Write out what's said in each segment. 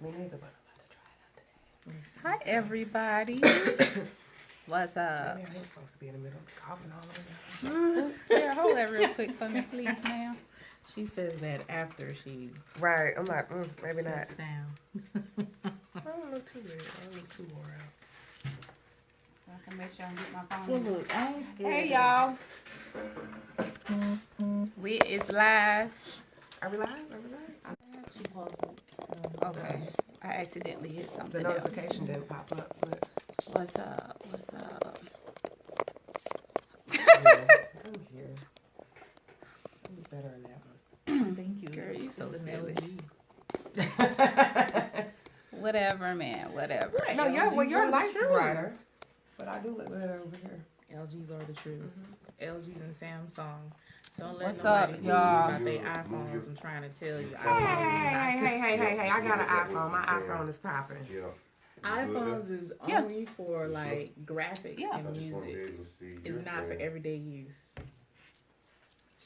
Me neither, but I'm about to try it out today. Hi, everybody. What's up? Maybe I ain't supposed to be in the middle of coughing all over. Sarah, hold that real quick for me, please, ma'am. She says that after she Right, I'm like, maybe not. sits down. I don't look too red. I don't look too wore out. I can make sure I get my phone. Well, look, I ain't scared. Hey, y'all. We is live. Are we live? She posted. Okay. I accidentally hit The something else. notification didn't pop up, but What's up? What's up? yeah, I'm here. I'm better than that one. Thank you. Girl, you so It's an silly. LG. Whatever, man. Whatever. Right. No, LGs you're are the light truth. brighter, but I do look better over here. LGs are the truth. LGs and Samsung. Don't let What's nobody up, fool you y'all? about their iPhones. I'm trying to tell you. Hey, I got an iPhone. My iPhone is popping. Yeah. iPhones is Yeah. only for like graphics Yeah. and music. It's not for everyday use.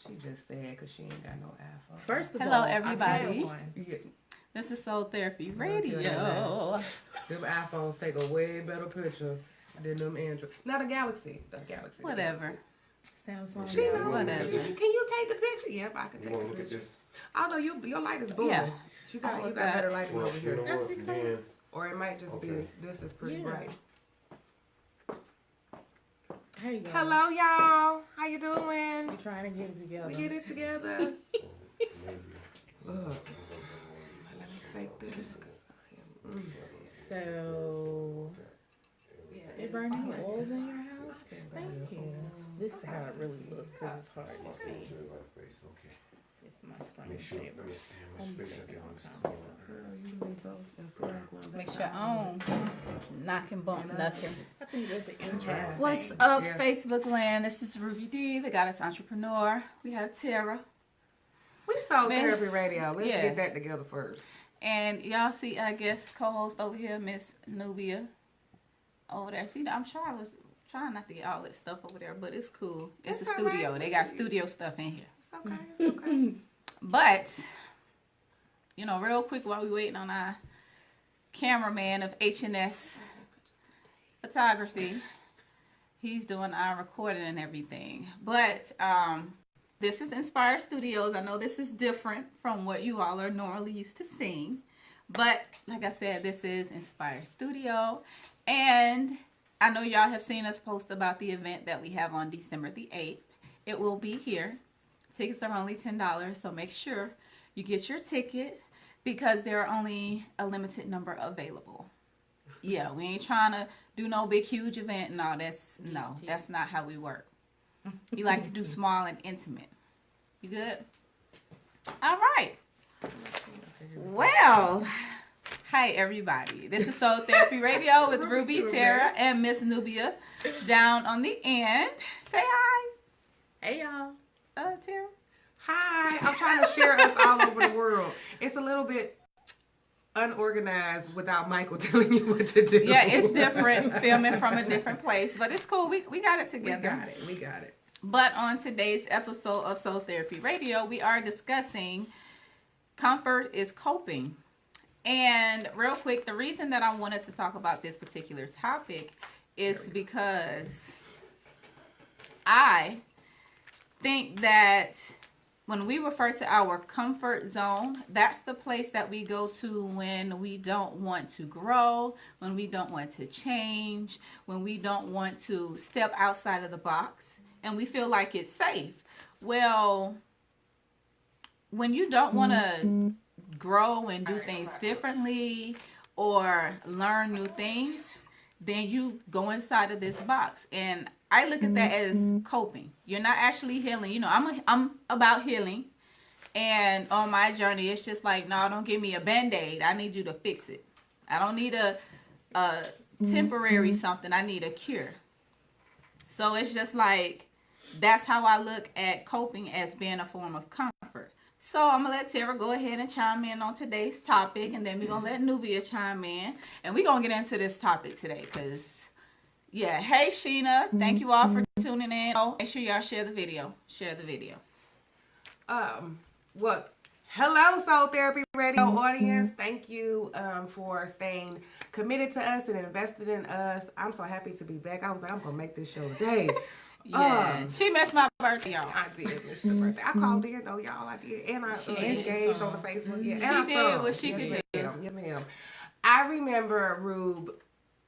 She just said because she ain't got no iPhone. First of Hello, all, everybody. I've had one. Yeah, This is Soul Therapy I'll tell you Radio. them iPhones take a way better picture than them Android. Not a Galaxy. The Galaxy. Whatever. Samsung. She knows. Whatever. Can you take the picture? Yep, I can You take want the to look at picture. this? Although your light is booming. Yeah. You got look better at- lighting Well, over here. you know That's what? because- Then Or it might just be Okay. this is pretty Yeah. bright. Hey, y'all. Hello, y'all. How you doing? We're trying to get it together. We get it together. maybe. Look. Let me fake this. 'Cause I am, So, you burn any oils in your house? Thank you. This is how it really looks because it's hard My to phone see. to my face. Okay. It's my Make sure. screen Let me see how much Hold me a space I second, get on I'll this count corner. Girl, you need both. That's what I'm going Make back sure to. I don't knock and bump nothing. I think there's an intro. What's thing. up, Yeah. Facebook land? This is Ruby D, the goddess entrepreneur. We have Terra. We sold Miss- Therapy Radio. Let's yeah. get that together first. And y'all see, I guess, co-host over here, Miss Nubia. Over there. See, I'm sure I was trying not to get all that stuff over there, but it's cool. It's It's a studio. all right. They got studio stuff in here. It's okay. It's okay. But, you know, real quick while we waiting on our cameraman of H&S Photography, he's doing our recording and everything. But this is Inspire Studios. I know this is different from what you all are normally used to seeing. But, like I said, this is Inspire Studio. And I know y'all have seen us post about the event that we have on December the 8th. It will be here. Tickets are only $10, so make sure you get your ticket because there are only a limited number available. Yeah, we ain't trying to do no big, huge event. No, that's not how we work. We like to do small and intimate. You good? All right. Well, hi everybody. This is Soul Therapy Radio with Ruby, Terra, and Miss Nubia down on the end. Say hi, Hey, y'all. Terra. Hi. I'm trying to share us all over the world. It's a little bit unorganized without Michael telling you what to do. Yeah, it's different, filming from a different place, but it's cool. We got it We together. got it. But on today's episode of Soul Therapy Radio, we are discussing comfort is coping. And real quick, the reason that I wanted to talk about this particular topic is because I think that when we refer to our comfort zone, that's the place that we go to when we don't want to grow, when we don't want to change, when we don't want to step outside of the box, and we feel like it's safe. Well, when you don't want to grow and do things differently or learn new things, then you go inside of this box. And I look at that as coping. You're not actually healing. You know, I'm about healing. And on my journey, it's just like, no, don't give me a Band-Aid. I need you to fix it. I don't need a temporary something. I need a cure. So it's just like, that's how I look at coping, as being a form of comfort. So I'm going to let Terra go ahead and chime in on today's topic. And then we're going to let Nubia chime in. And we're going to get into this topic today because... yeah, hey Sheena, thank you all for tuning in. Oh, make sure y'all share the video. Share the video. What Hello, Soul Therapy Radio audience. Thank you for staying committed to us and invested in us. I'm so happy to be back. I was like, I'm going to make this show today. Yeah, she missed my birthday, y'all. I did miss the birthday. I called in, though, y'all. I did. And I engaged on the Facebook. Yeah, and she did what she could do. Yes, ma'am. I remember, Rube,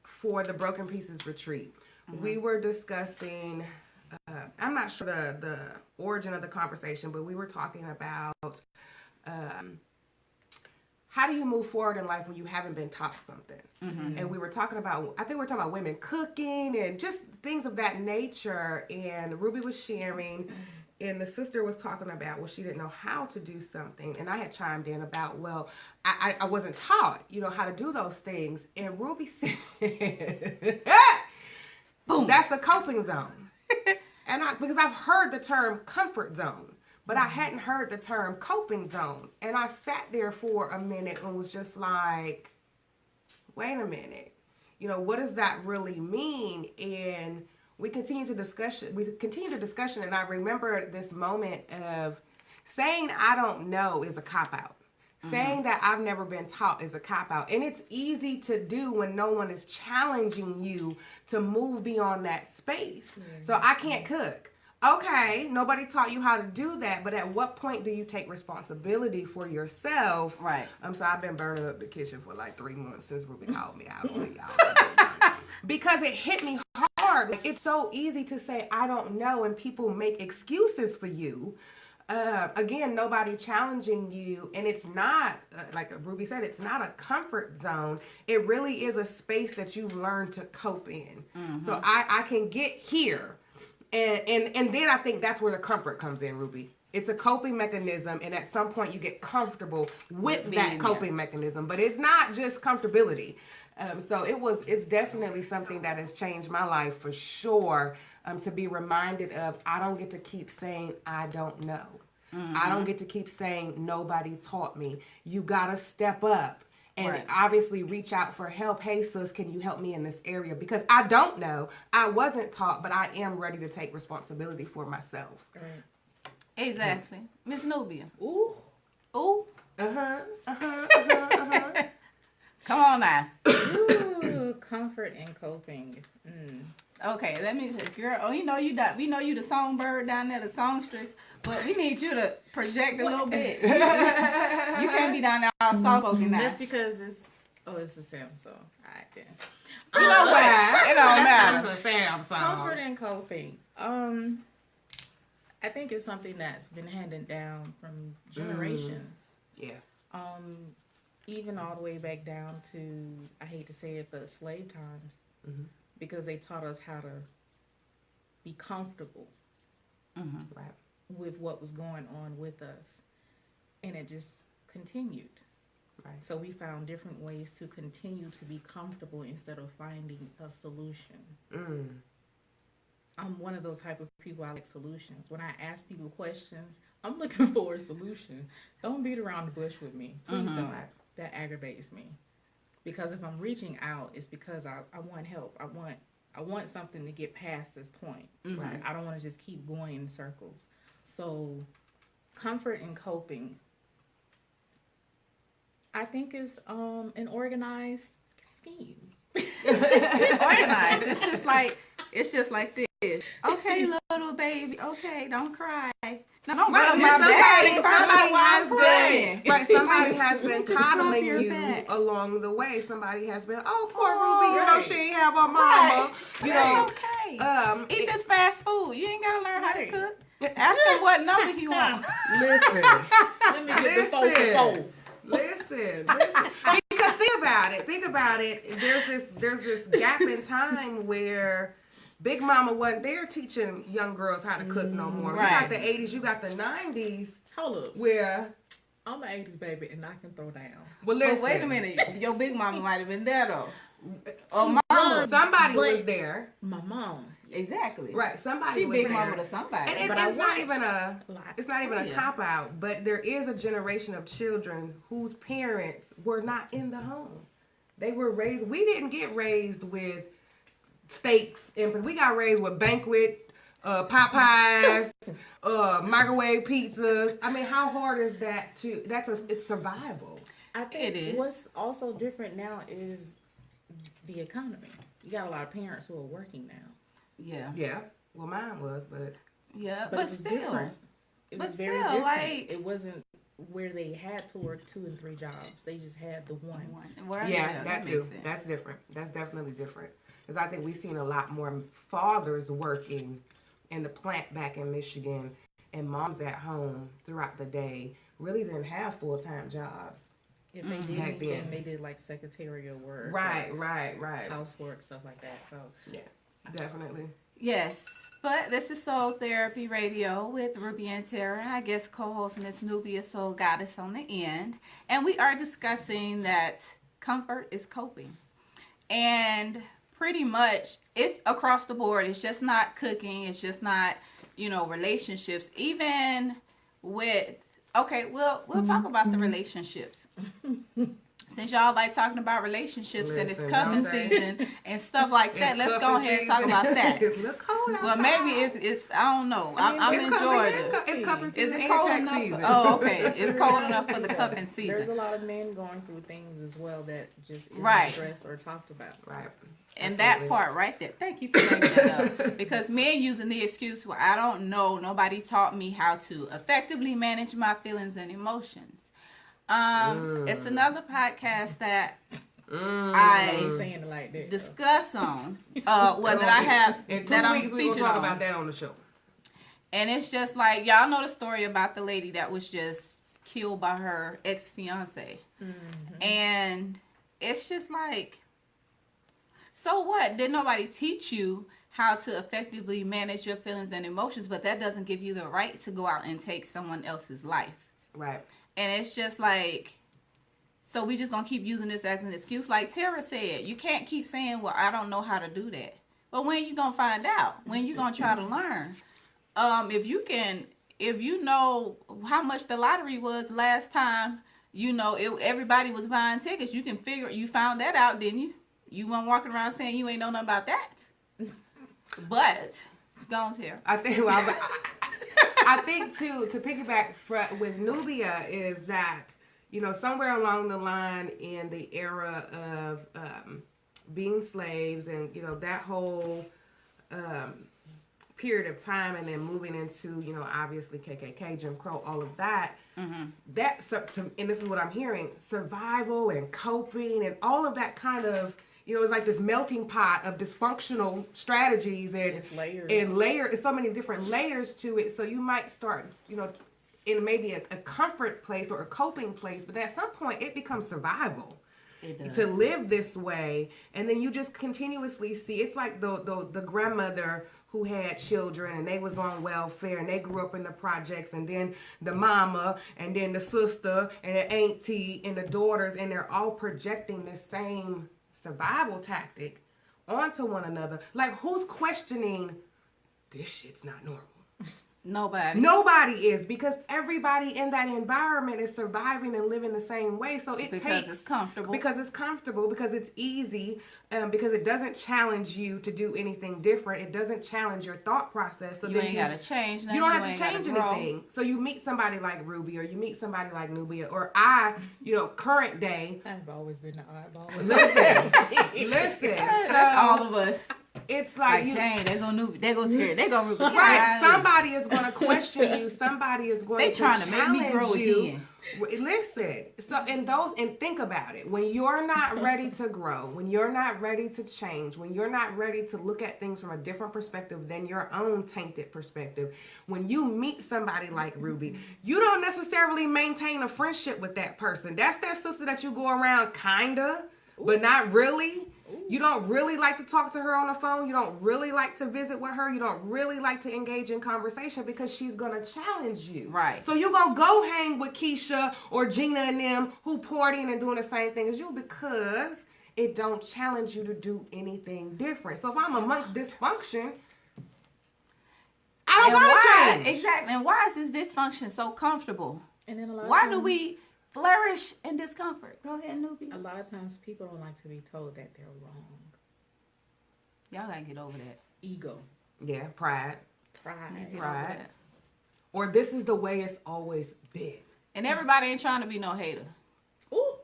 for the Broken Pieces retreat, we were discussing, I'm not sure the origin of the conversation, but we were talking about how do you move forward in life when you haven't been taught something? And we were talking about, I think we were talking about women cooking and just things of that nature. And Ruby was sharing, and the sister was talking about, well, she didn't know how to do something. And I had chimed in about, well, I wasn't taught, how to do those things. And Ruby said, boom, that's a coping zone. And because I've heard the term comfort zone, but I hadn't heard the term coping zone. And I sat there for a minute and was just like, wait a minute. What does that really mean? And we continue the discussion, and I remember this moment of saying I don't know is a cop-out. Saying that I've never been taught is a cop-out. And it's easy to do when no one is challenging you to move beyond that space. So I can't cook. Okay, nobody taught you how to do that, but at what point do you take responsibility for yourself? Right. So I've been burning up the kitchen for like 3 months since Ruby called me out on it, y'all. Because it hit me hard. Like, it's so easy to say, I don't know, and people make excuses for you. Again, nobody challenging you, and it's not, like Ruby said, it's not a comfort zone. It really is a space that you've learned to cope in. So I can get here. And then I think that's where the comfort comes in, Ruby. It's a coping mechanism, and at some point you get comfortable with that coping mechanism. But it's not just comfortability. So it's definitely something that has changed my life for sure. To be reminded of, I don't get to keep saying I don't know. I don't get to keep saying nobody taught me. You gotta step up. And obviously reach out for help. Hey, sis, can you help me in this area? Because I don't know. I wasn't taught, but I am ready to take responsibility for myself. Right. Exactly. Miss Nubia. Ooh. Ooh. Come on now. Ooh, comfort and coping. Okay, let me say, girl, we know you the songbird down there, the songstress, but we need you to project a little bit. You can't be down there all soft-spoken now. That's because it's a Sam song. All right, then. You know what? It don't matter. It's a Sam song. Comfort and coping. I think it's something that's been handed down from generations. Yeah. Even all the way back down to, I hate to say it, but slave times. Because they taught us how to be comfortable with what was going on with us. And it just continued. Right. So we found different ways to continue to be comfortable instead of finding a solution. I'm one of those type of people, I like solutions. When I ask people questions, I'm looking for a solution. Don't beat around the bush with me. Please don't. That aggravates me. Because if I'm reaching out, it's because I want help. I want something to get past this point. Right? I don't want to just keep going in circles. So comfort and coping, I think, is an organized scheme. It's organized. It's just like this. Okay, little baby. Okay, don't cry. No, don't rub my back. Somebody has been coddling you along the way. Somebody has been, poor Ruby, she ain't have her mama. Okay. Eat this fast food. You ain't gotta learn how to cook. Ask him what number he wants. Listen. Let me get the phone. Listen. Because think about it. There's this gap in time where Big Mama wasn't there teaching young girls how to cook no more. Right. You got the 80s, you got the 90s. Hold up. Where I'm an 80s baby and I can throw down. Well, listen. But wait a minute. Your Big Mama might have been there though. Or mama. Somebody was there. My mom. Exactly. Right. Somebody she was big there. mama to somebody. And it's not even a cop out, but there is a generation of children whose parents were not in the home. They were raised. We didn't get raised with steaks, and we got raised with banquet Popeyes, microwave pizzas. I mean, how hard is that to? It's survival. I think It is. what's also different now is the economy. You got a lot of parents who are working now. Yeah. Yeah. Well, mine was, but Yeah. But But it was still. different. It But was very still, different. like- It wasn't where they had to work 2 and 3 jobs. They just had the one. Well, yeah, that makes too. sense. That's different. That's definitely different. Because I think we've seen a lot more fathers working in the plant back in Michigan, and moms at home throughout the day really didn't have full-time jobs. If they did Back anything, then. they did like secretarial work, Right, or right. housework, stuff like that. So Yeah, definitely. Yes, but this is Soul Therapy Radio with Rubi and Terra. I guess co-host Miss Nubia, Soul Goddess on the end. And we are discussing that comfort is coping. And pretty much it's across the board. It's just not cooking. It's just not, relationships. Even with, okay, we'll talk about the relationships. Since y'all like talking about relationships and it's Listen, cuffing don't they? season and stuff like that, let's go ahead and talk about that. It's a little cold Well, outside. maybe it's I don't know. I'm in It's cuffing- Georgia. It's cuffing Is season it and cold tax enough? season. Oh, okay. It's cold enough for the cuffing there's a season. lot of men going through things as well that just isn't Right. addressed or talked about. Right. And that Absolutely. part right there. Thank you for bringing that up. Because men using the excuse, well, I don't know. Nobody taught me how to effectively manage my feelings and emotions. It's another podcast that I ain't I saying it like that. though. discuss on. That I have In 2 that I'm weeks, we're going to featured talk on. about that on the show. And it's just like, y'all know the story about the lady that was just killed by her ex-fiance. And it's just like, so what? Did nobody teach you how to effectively manage your feelings and emotions? But that doesn't give you the right to go out and take someone else's life. Right. And it's just like, so we just gonna keep using this as an excuse. Like Tara said, you can't keep saying, well, I don't know how to do that. But when you gonna find out? When you gonna try to learn? If you know how much the lottery was last time, everybody was buying tickets, you can figure, you found that out, didn't you? You weren't walking around saying you ain't know nothing about that. But, go on, Tara. I think, well, I think too, to piggyback with Nubia is that, somewhere along the line in the era of being slaves and, that whole period of time, and then moving into, obviously KKK, Jim Crow, all of that, and this is what I'm hearing, survival and coping and all of that kind of, it's like this melting pot of dysfunctional strategies and It's layers. It's so many different layers to it. So you might start, in maybe a comfort place or a coping place, but at some point it becomes survival. It does. To live this way, and then you just continuously see, it's like the grandmother who had children and they was on welfare and they grew up in the projects, and then the mama and then the sister and the auntie and the daughters, and they're all projecting the same survival tactic onto one another. Like, who's questioning this shit's not normal? Nobody is, because everybody in that environment is surviving and living the same way. So because it's comfortable. Because it's comfortable, because it's easy, because it doesn't challenge you to do anything different. It doesn't challenge your thought process. So you then ain't got to change nothing. You don't have to ain't gotta change grow. anything. So you meet somebody like Ruby, or you meet somebody like Nubia, or I, current day. I've always been the oddball. Listen. That's all of us. It's like you, dang, they go Nubia, they go Terry, they go Ruby. right. Somebody is going to question you. Somebody is going They to trying to make me challenge grow you. again. Listen. So and think about it. When you're not ready to grow, when you're not ready to change, when you're not ready to look at things from a different perspective than your own tainted perspective, when you meet somebody like Ruby, you don't necessarily maintain a friendship with that person. That's that sister that you go around kinda, but not really. You don't really like to talk to her on the phone. You don't really like to visit with her. You don't really like to engage in conversation because she's going to challenge you. Right. So you're going to go hang with Keisha or Gina and them who partying and doing the same thing as you because it don't challenge you to do anything different. So if I'm amongst dysfunction, I don't want to change. Exactly. And why is this dysfunction so comfortable? And then a lot of Why times, do we flourish in discomfort? Go ahead, Nubia. a lot of times people don't like to be told that they're wrong. Y'all gotta get over that. Ego. Yeah, pride. Right. Or this is the way it's always been. And everybody ain't trying to be no hater. Ooh.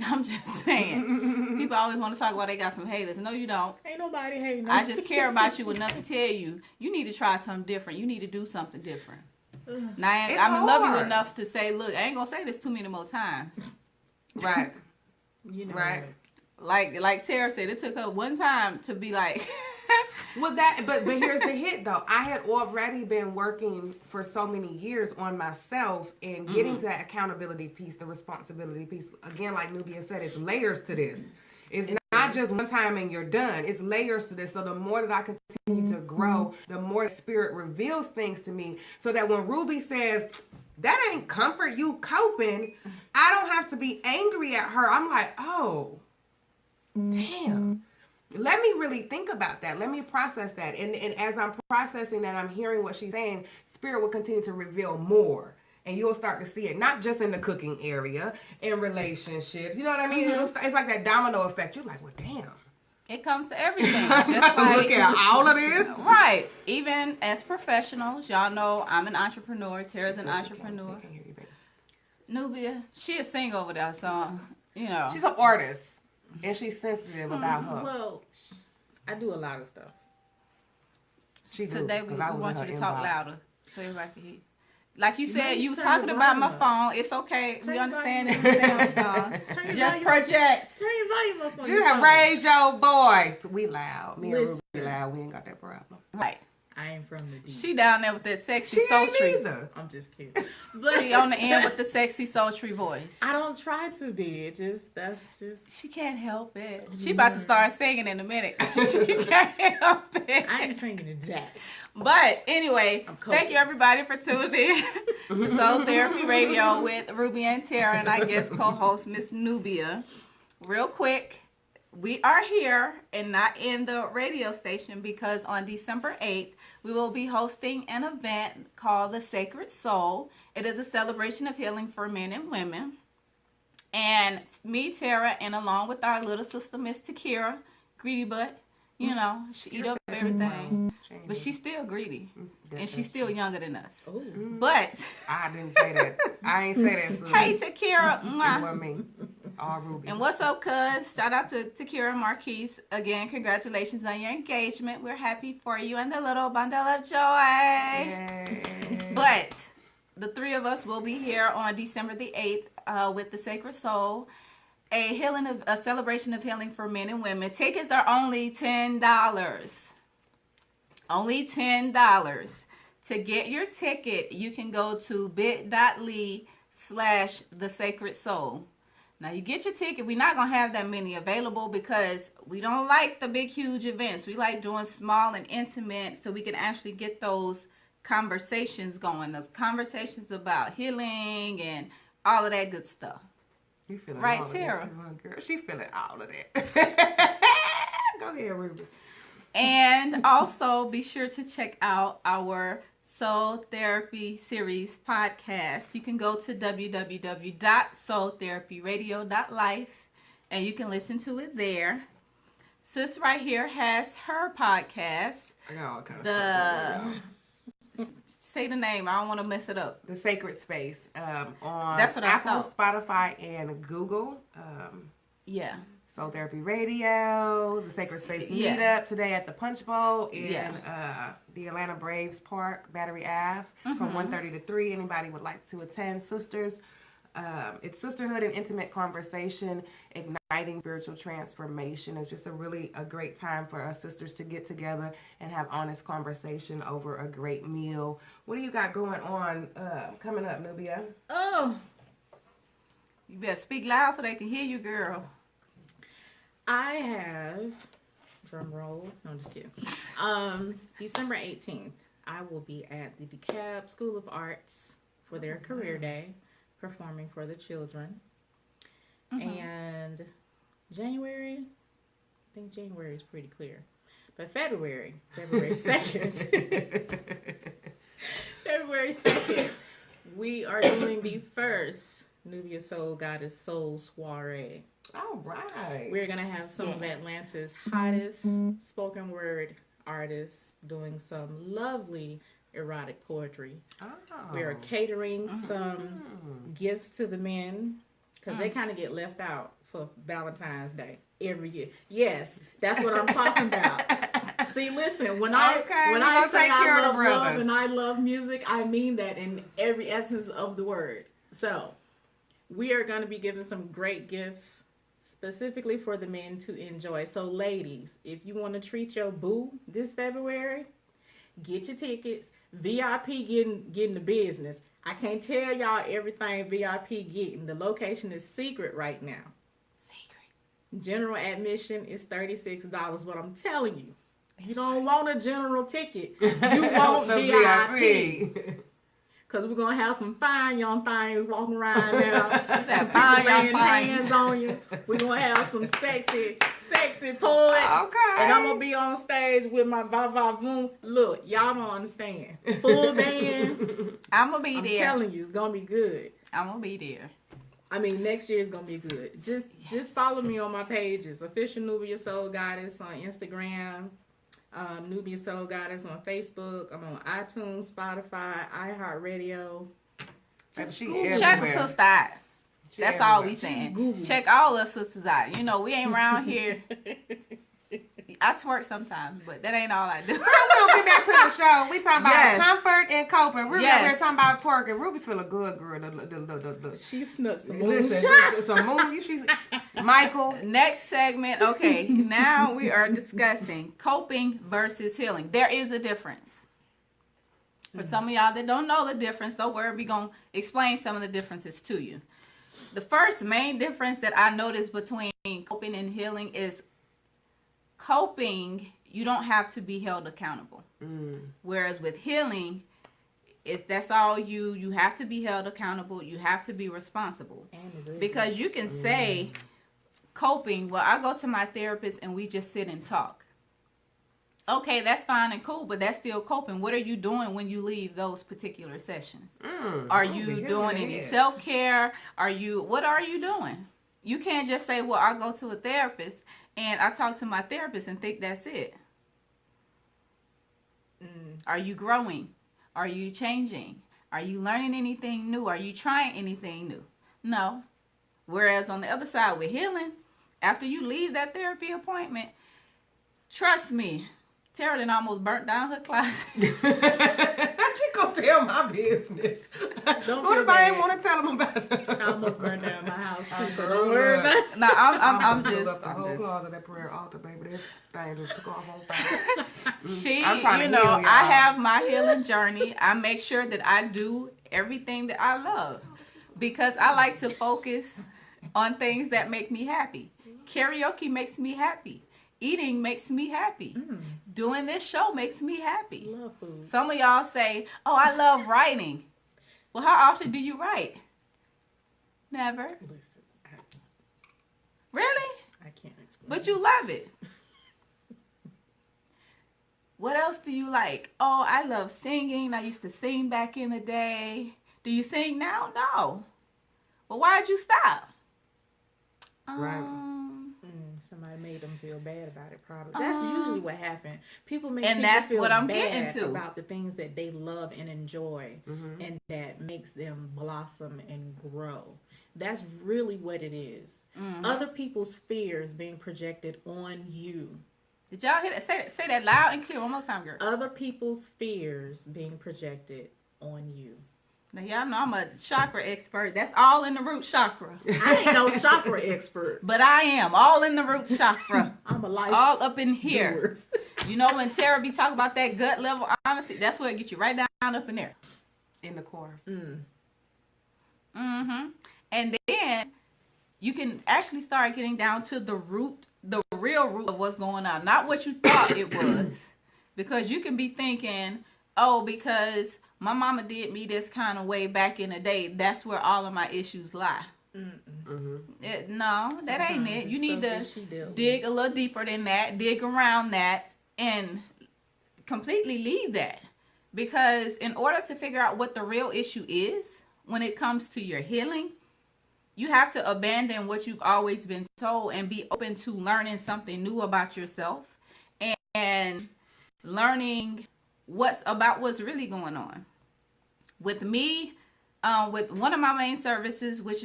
I'm just saying. People always want to talk about they got some haters. No, you don't. Ain't nobody hating. I just care about you enough to tell you, you need to try something different. You need to do something different. Now, I love you enough to say, look, I ain't going to say this too many more times. Right. You know. Right. Like Tara said, it took her one time to be like... Well, but here's the hit though. I had already been working for so many years on myself and getting to that accountability piece, the responsibility piece. Again, like Nubia said, it's layers to this. It's not just one time and you're done. It's layers to this. So the more that I continue to grow, the more the Spirit reveals things to me, so that when Ruby says, that ain't comfort, you coping, I don't have to be angry at her. I'm like, oh, damn. Let me really think about that. Let me process that. And as I'm processing that, I'm hearing what she's saying, Spirit will continue to reveal more. And you'll start to see it, not just in the cooking area, in relationships. You know what I mean? It's like that domino effect. You're like, well, damn. It comes to everything. Just like, look at all of this. Right. Even as professionals, y'all know I'm an entrepreneur. Tara's an entrepreneur. They can't hear you, baby. Nubia, she a sing over there, so, you know. She's an artist. And she's sensitive about her. Well, I do a lot of stuff. She do, Today we want you to talk inbox. louder so everybody can hear. Like you said, You you was turn talking the about my volume up. phone. It's okay. Turn We your understand volume it's a sound song. Turn your Just volume up. project. Turn your volume up on You your have phone. raised your voice. We loud. Me and Listen. Ruby loud. We ain't got that problem. Right. I ain't from the deep. She down there with that sexy She ain't sultry. either. I'm just kidding. She on the end with the sexy sultry voice. I don't try to be. That's just. She can't help it. She about to start singing in a minute. She can't help it. I ain't singing exact. But anyway, I'm cold. thank you everybody for tuning in to Soul Therapy Radio with Ruby and Terra and I guess co-host Miss Nubia. Real quick, we are here and not in the radio station because on December 8th, we will be hosting an event called The Sacred Soul. It is a celebration of healing for men and women. And me, Tara, and along with our little sister, Miss Takira, greedy butt, you know, she eat up everything. But she's still greedy. And she's still younger than us. Ooh. But, I didn't say that. I ain't say that. Susan. hey, Takira. It Mwah. wasn't me. All Ruby. And what's up, cuz? Shout out to Takira Marquise. Again, congratulations on your engagement. We're happy for you and the little bundle of joy. Yay. But the three of us will be here on December the 8th with the Sacred Soul. A celebration of healing for men and women. Tickets are only $10. Only $10. To get your ticket, you can go to bit.ly/thesacredsoul. Now, you get your ticket. We're not going to have that many available because we don't like the big, huge events. We like doing small and intimate so we can actually get those conversations going. Those conversations about healing and all of that good stuff. You feeling Right, all of Tara? that too, huh, girl? She feeling all of that. Go ahead, Ruby. And also be sure to check out our Soul Therapy Series podcast. You can go to www.soultherapyradio.life and you can listen to it there. Sis right here has her podcast. I got all kind of stuff. Say the name. I don't want to mess it up. The Sacred Space on That's what I Apple, thought. Spotify, and Google. Yeah. Soul Therapy Radio, the Sacred Space Yeah. Meetup today at the Punch Bowl in Yeah. the Atlanta Braves Park, Battery Ave, from 1:30 to 3. Anybody would like to attend, sisters. It's sisterhood and intimate conversation, igniting spiritual transformation. It's just a great time for us sisters to get together and have honest conversation over a great meal. What do you got going on coming up, Nubia? Oh, You better speak loud so they can hear you, girl. I have, drum roll, no, I'm just kidding. December 18th, I will be at the DeKalb School of Arts for their career day, performing for the children. And January, I think January is pretty clear. But February 2nd, February 2nd, we are doing the first Nubia Soul Goddess Soul Soiree. All right. We're going to have some of Atlanta's hottest spoken word artists doing some lovely erotic poetry. Oh. We are catering some gifts to the men because they kind of get left out for Valentine's Day every year. Yes, that's what I'm talking about. See, listen, when I say I love love and I love music, I mean that in every essence of the word. So, we are going to be giving some great gifts specifically for the men to enjoy. So, ladies, if you want to treat your boo this February, get your tickets. VIP getting the business. I can't tell y'all everything VIP getting. The location is secret right now. Secret. General admission is $36. But I'm telling you, you don't want a general ticket. You want VIP. Because we're going to have some fine young things walking around now. Fine young hands on you. We're going to have some sexy poets. Okay. And I'm going to be on stage with my va-va-voom. Look, y'all don't understand. Full band. I'm going to be there. I'm telling you, it's going to be good. I'm going to be there. I mean, next year is going to be good. Just follow me on my pages. Official Nubia Soul Goddess on Instagram. Nubia Soul Goddess on Facebook. I'm on iTunes, Spotify, iHeartRadio. Check us sister out. That's all we saying. Check all us sisters out. You know, we ain't around here. I twerk sometimes, but that ain't all I do. Girl, we'll get back to the show. We talking about comfort and coping. Ruby over here talking about twerking. Ruby feeling good, girl. She snuck some moonshine. Some moon. She's Michael. Next segment. Okay, now we are discussing coping versus healing. There is a difference. For some of y'all that don't know the difference, don't worry. We're going to explain some of the differences to you. The first main difference that I noticed between coping and healing is coping, you don't have to be held accountable. Whereas with healing, that's all you have to be held accountable. You have to be responsible. Because you can say coping, well, I go to my therapist and we just sit and talk. Okay, that's fine and cool, but that's still coping. What are you doing when you leave those particular sessions? Are you doing any self-care? What are you doing? You can't just say, well, I go to a therapist and I talk to my therapist and think that's it. Are you growing? Are you changing? Are you learning anything new? Are you trying anything new? No. Whereas on the other side with healing, after you leave that therapy appointment, trust me, Terra done almost burnt down her closet. She gonna tell my business. What if I ain't want to tell them about it? I almost burned down my house too, so don't worry about it. No, I'm just. The whole closet, that prayer altar, baby. That thing just took off whole thing. I have my healing journey. I make sure that I do everything that I love because I like to focus on things that make me happy. Karaoke makes me happy. Eating makes me happy. Doing this show makes me happy. Love food. Some of y'all say, oh, I love writing. Well, how often do you write? Never. Listen, Really? I can't explain. But you love it. What else do you like? Oh, I love singing. I used to sing back in the day. Do you sing now? No. Well, why'd you stop? Right. Somebody made them feel bad about it, probably. That's usually what happened. People make and people that's feel what I'm bad getting to about the things that they love and enjoy, and that makes them blossom and grow. That's really what it is. Other people's fears being projected on you. Did y'all hear that? Say that loud and clear one more time, girl. Other people's fears being projected on you. Now, y'all know I'm a chakra expert. That's all in the root chakra. I ain't no chakra expert. But I am. All in the root chakra. I'm a life all up in here. You know when Terra be talking about that gut level honesty, that's where it gets you right down up in there. In the core. And then you can actually start getting down to the root, the real root of what's going on. Not what you thought it was. Because you can be thinking, oh, because my mama did me this kind of way back in the day. That's where all of my issues lie. No, that ain't it. You need to dig a little deeper than that. Dig around that and completely leave that. Because in order to figure out what the real issue is when it comes to your healing, you have to abandon what you've always been told and be open to learning something new about yourself and learning what's really going on. With me, with one of my main services, which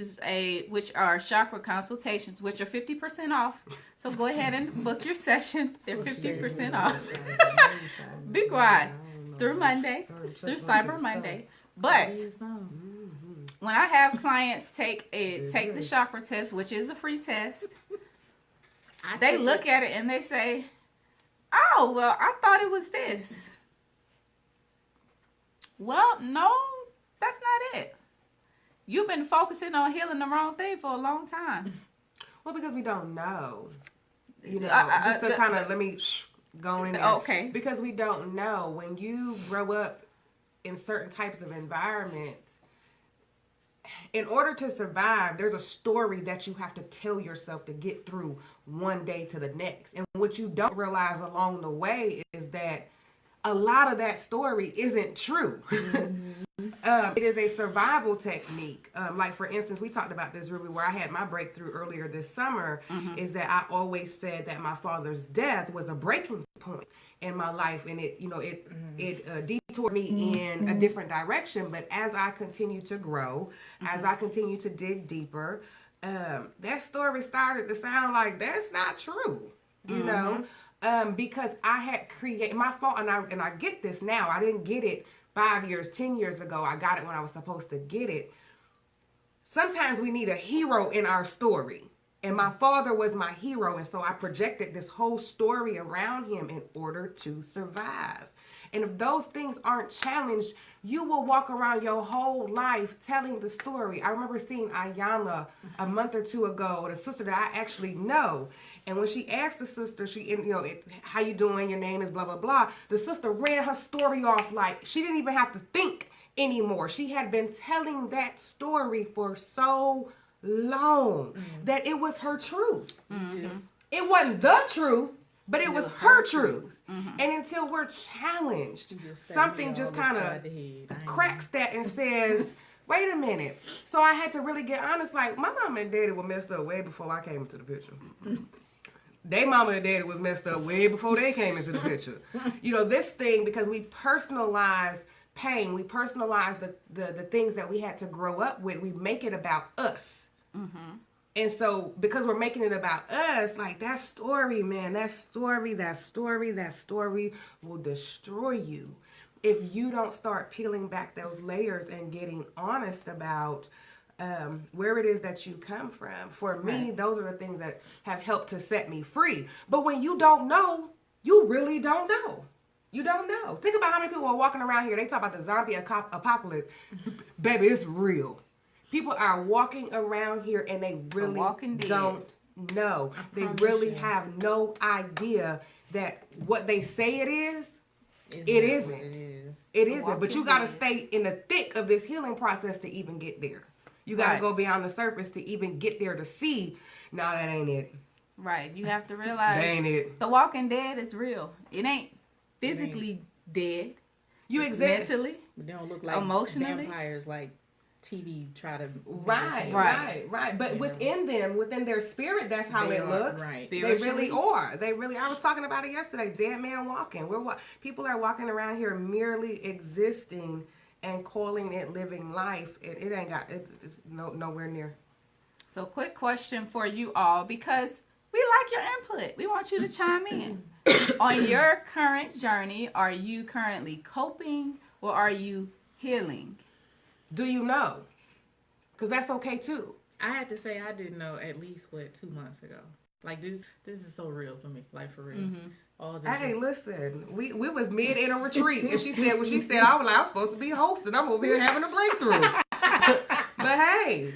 are chakra consultations, which are 50% off. So go ahead and book your session. They're 50% off. Be quiet. Through Monday, through Cyber Monday. But when I have clients take the chakra test, which is a free test, they look at it and they say, "Oh, well, I thought it was this." Well, no, that's not it. You've been focusing on healing the wrong thing for a long time. Well, because we don't know. You know, just to kind of let me go in there. Okay. Because we don't know. When you grow up in certain types of environments, in order to survive, there's a story that you have to tell yourself to get through one day to the next. And what you don't realize along the way is that a lot of that story isn't true. It is a survival technique. Like, for instance, we talked about this, Ruby, where I had my breakthrough earlier this summer, is that I always said that my father's death was a breaking point in my life. And it detoured me in a different direction. But as I continue to grow, as I continue to dig deeper, that story started to sound like that's not true, you know? Because I had created my fault, and I get this now. I didn't get it 5 years, 10 years ago. I got it when I was supposed to get it. Sometimes we need a hero in our story. And my father was my hero. And so I projected this whole story around him in order to survive. And if those things aren't challenged, you will walk around your whole life telling the story. I remember seeing Ayana a month or two ago, the sister that I actually know. And when she asked the sister, how you doing? Your name is blah, blah, blah. The sister ran her story off like she didn't even have to think anymore. She had been telling that story for so long that it was her truth. It wasn't the truth, but it was her truth. And until we're challenged, something just kind of cracks that and says, wait a minute. So I had to really get honest. Like, my mama and daddy were messed up way before I came into the picture. They mama and daddy was messed up way before they came into the picture. This thing, because we personalize pain, we personalize the things that we had to grow up with, we make it about us. And so, because we're making it about us, like, that story, man, that story will destroy you if you don't start peeling back those layers and getting honest about where it is that you come from. For me, those are the things that have helped to set me free. But when you don't know, you really don't know. You don't know. Think about how many people are walking around here. They talk about the zombie apocalypse. Baby, it's real. People are walking around here and they really don't know. They really have no idea that what they say it is, it isn't. It isn't. But you got to stay in the thick of this healing process to even get there. You got to go beyond the surface to even get there to see, no, that ain't it. Right. You have to realize that ain't it. The Walking Dead is real. It ain't physically dead. You exist. Mentally. They don't look like emotionally. Vampires like TV try to... Right. But within their spirit, that's how it looks. Right. They really are. I was talking about it yesterday. Dead man walking. People are walking around here merely existing and calling it living life. It ain't got... It's nowhere near. So, quick question for you all, because we like your input. We want you to chime in. On your current journey, are you currently coping or are you healing? Do you know? Because that's okay too. I had to say I didn't know at least 2 months ago. Like, this is so real for me, like, for real. All this. Hey, listen, we was mid in a retreat, and she said what she said. I was like, I'm supposed to be hosting. I'm over here having a breakthrough. But hey,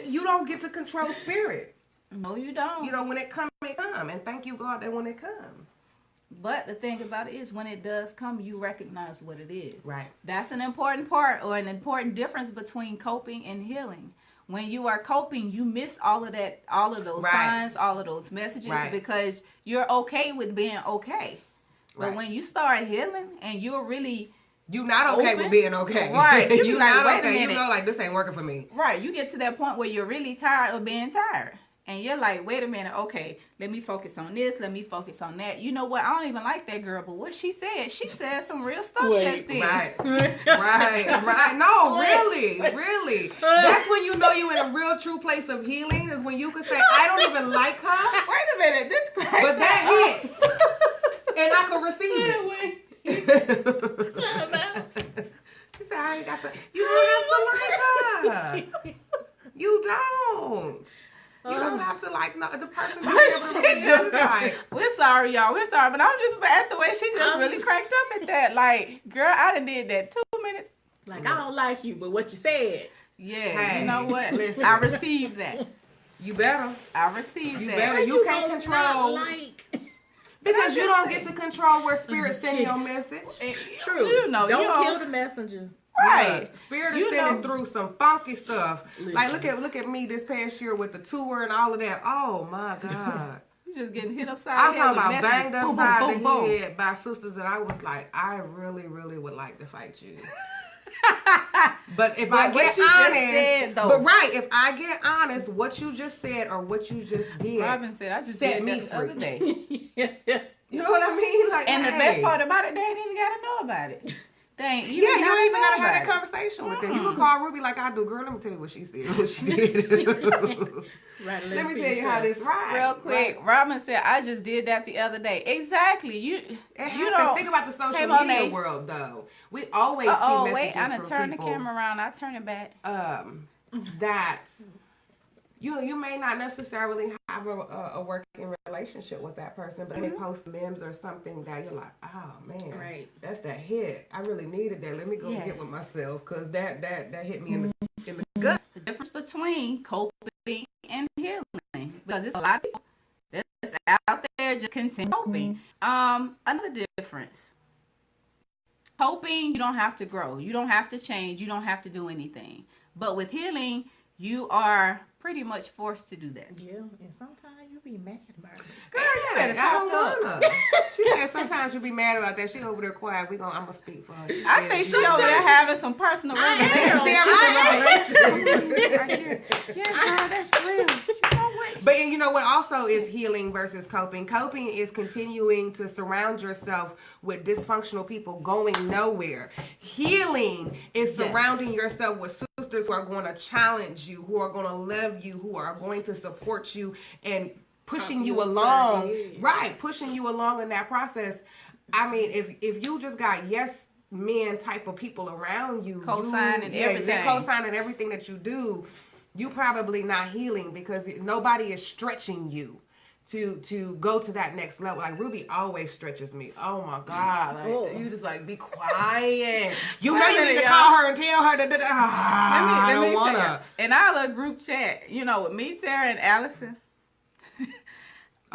you don't get to control spirit. No, you don't. When it come, it come, and thank you God that when it come. But the thing about it is, when it does come, you recognize what it is. Right. That's an important part, or an important difference between coping and healing. When you are coping, you miss all of that, all of those signs, all of those messages, because you're okay with being okay. But when you start healing and you're really... You're not okay with being okay. Right. You're like, not wait okay. a minute. Like, this ain't working for me. Right. You get to that point where you're really tired of being tired. and you're like, wait a minute, okay, let me focus on this, let me focus on that. You know what? I don't even like that girl, but what she said some real stuff just then. Right. No, really. That's when you know you're in a real true place of healing, is when you can say, I don't even like her. Wait a minute, this crack. But that hit. And I can receive it. He said, I ain't got to. You don't have to like her. You don't. You don't have to like the person who's like. We're sorry, y'all. We're sorry, but I'm just at the way she just really cracked up at that. Like, girl, I done did that 2 minutes. Like, I don't like you, but what you said. Yeah, hey, you know what? Listen. I received that. You better. I received You that. better. You can't control. Because you don't get to control where spirit send your message. True. You know, don't kill the messenger. Right. Yeah. Spirit is sending through some funky stuff. Listen. Like look at me this past year with the tour and all of that. Oh my God. You just getting hit upside the head. I'm talking about banged upside the boom. head by sisters that I was like, I really, really would like to fight you. But if I get honest, if I get honest, what you just said or what you just did, Robin said, I just set did me that the free. other day. You know what I mean? Like, and the best part about it, they ain't even gotta know about it. You ain't even gotta have that it. conversation with them. You can call Ruby like I do. Girl, let me tell you what she said. What she did. Right, let me tell you how this right. Real quick, Robin said, I just did that the other day. Exactly. You don't think about the social media world though. We always see messages wait, I done from turn people, the camera around. I turn it back. That you may not necessarily have a working relationship with that person, but they post memes or something that you're like, oh man, right, that's that hit. I really needed that. Let me go get with myself because that hit me in the gut. The difference between coping and healing, because it's a lot of people that's out there just continue coping. Another difference. Coping, you don't have to grow. You don't have to change. You don't have to do anything. But with healing, you are pretty much forced to do that. Yeah, and sometimes you be mad about it. Girl, you better talk up. She said sometimes you be mad about that. She over there quiet. I'm gonna speak for her. I think she over there having some personal revelation. She having some revelation. Yeah, girl, that's real. But you know what also is healing versus coping? Coping is continuing to surround yourself with dysfunctional people going nowhere. Healing is surrounding yourself with sisters who are going to challenge you, who are going to love you, who are going to support you and pushing you along. Right, pushing you along in that process. I mean, if you just got yes men type of people around you, co-signing everything. Co-signing everything that you do, you probably not healing because nobody is stretching you to go to that next level. Like Ruby always stretches me. Oh my God. Like, you just like be quiet. You know you need to call her and tell her that I don't want to. In our little group chat, you know, with me, Sarah, and Allison,